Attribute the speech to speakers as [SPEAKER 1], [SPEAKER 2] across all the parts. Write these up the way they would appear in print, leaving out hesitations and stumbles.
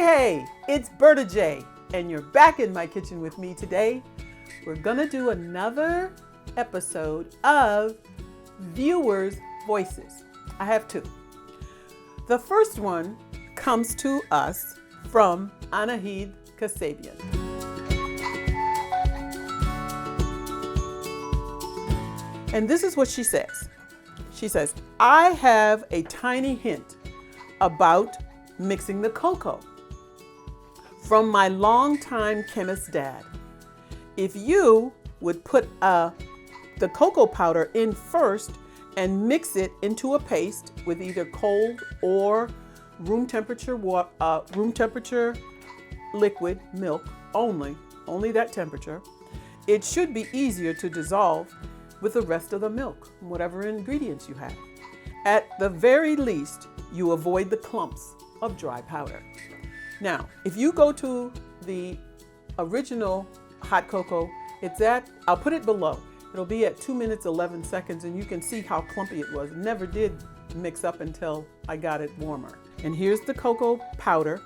[SPEAKER 1] Hey, it's Berta Jay, and you're back in my kitchen with me today. We're gonna do another episode of Viewers' Voices. I have two. The first one comes to us from Anahid Kassabian. And this is what she says. She says, I have a tiny hint about mixing the cocoa from my longtime chemist dad. If you would put the cocoa powder in first and mix it into a paste with either cold or room temperature liquid milk only that temperature, it should be easier to dissolve with the rest of the milk, whatever ingredients you have. At the very least, you avoid the clumps of dry powder. Now, if you go to the original hot cocoa, I'll put it below. It'll be at 2 minutes, 11 seconds, and you can see how clumpy it was. It never did mix up until I got it warmer. And here's the cocoa powder.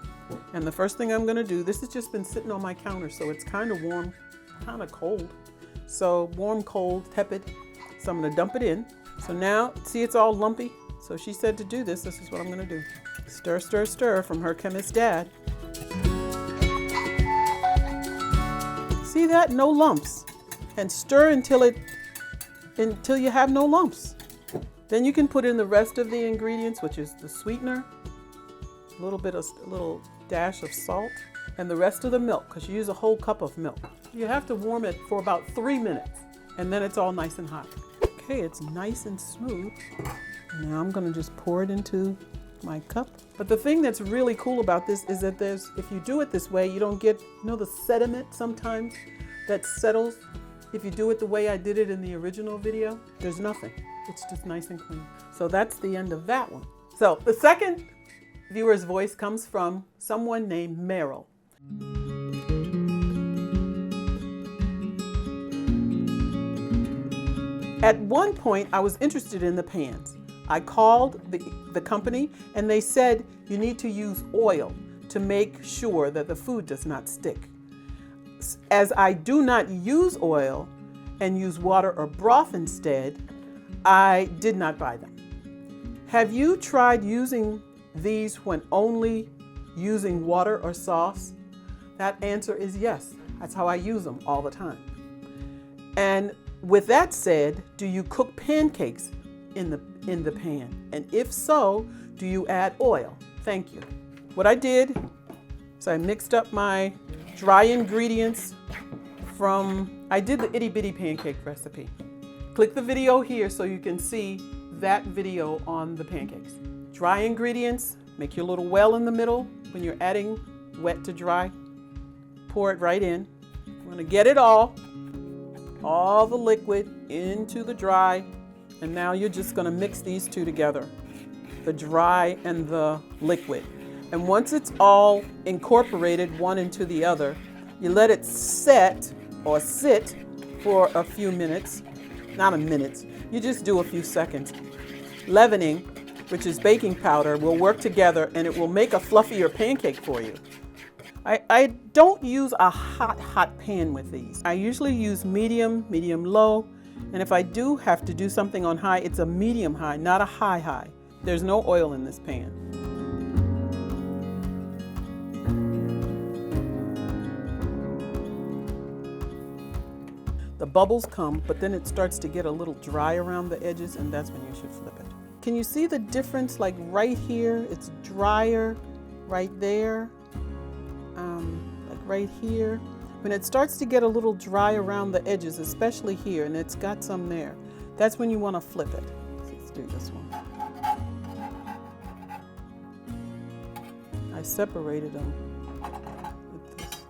[SPEAKER 1] And the first thing I'm gonna do, this has just been sitting on my counter, so it's kind of warm, kind of cold. So warm, cold, tepid. So I'm gonna dump it in. So now, see it's all lumpy? So she said to do this, this is what I'm gonna do. Stir, stir, stir from her chemist dad. See that? No lumps. And stir until you have no lumps. Then you can put in the rest of the ingredients, which is the sweetener, a little dash of salt, and the rest of the milk, because you use a whole cup of milk. You have to warm it for about 3 minutes, and then it's all nice and hot. Okay, it's nice and smooth. Now I'm gonna just pour it into my cup. But the thing that's really cool about this is that if you do it this way, you don't get, the sediment sometimes that settles. If you do it the way I did it in the original video, there's nothing. It's just nice and clean. So that's the end of that one. So the second viewer's voice comes from someone named Merrill. At one point, I was interested in the pans. I called the company and they said you need to use oil to make sure that the food does not stick. As I do not use oil and use water or broth instead, I did not buy them. Have you tried using these when only using water or sauce? That answer is yes. That's how I use them all the time. And with that said, do you cook pancakes in the pan? And if so, do you add oil? Thank you. What I did is I mixed up my dry ingredients I did the itty bitty pancake recipe. Click the video here so you can see that video on the pancakes. Dry ingredients, make your little well in the middle when you're adding wet to dry. Pour it right in. I'm gonna get it all the liquid into the dry, and now you're just gonna mix these two together, the dry and the liquid. And once it's all incorporated one into the other, you let it set or sit for a few minutes, not a minute, you just do a few seconds. Leavening, which is baking powder, will work together and it will make a fluffier pancake for you. I don't use a hot pan with these. I usually use medium low, and if I do have to do something on high, it's a medium high, not a high. There's no oil in this pan. The bubbles come, but then it starts to get a little dry around the edges, and that's when you should flip it. Can you see the difference? Like right here, it's drier, right there, like right here. When it starts to get a little dry around the edges, especially here, and it's got some there, that's when you want to flip it. Let's do this one. I separated them with this.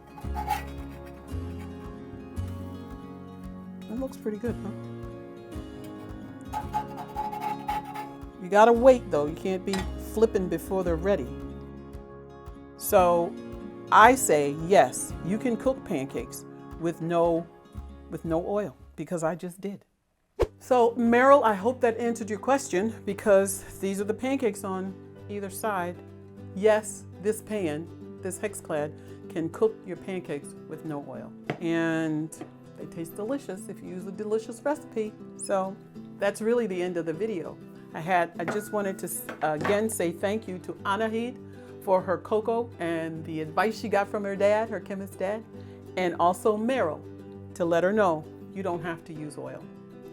[SPEAKER 1] It looks pretty good, huh? You gotta wait though. You can't be flipping before they're ready. So I say, yes, you can cook pancakes with no oil, because I just did. So Merrill, I hope that answered your question, because these are the pancakes on either side. Yes, this pan this Hexclad can cook your pancakes with no oil. And they taste delicious if you use a delicious recipe. So that's really the end of the video. I just wanted to again say thank you to Anahid for her cocoa and the advice she got from her dad, her chemist dad, and also Merrill to let her know you don't have to use oil.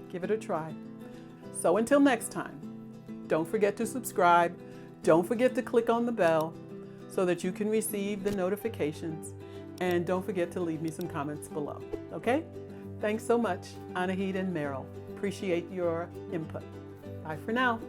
[SPEAKER 1] Give it a try. So until next time, don't forget to subscribe. Don't forget to click on the bell so that you can receive the notifications. And don't forget to leave me some comments below, okay? Thanks so much, Anahid and Merrill. Appreciate your input. Bye for now.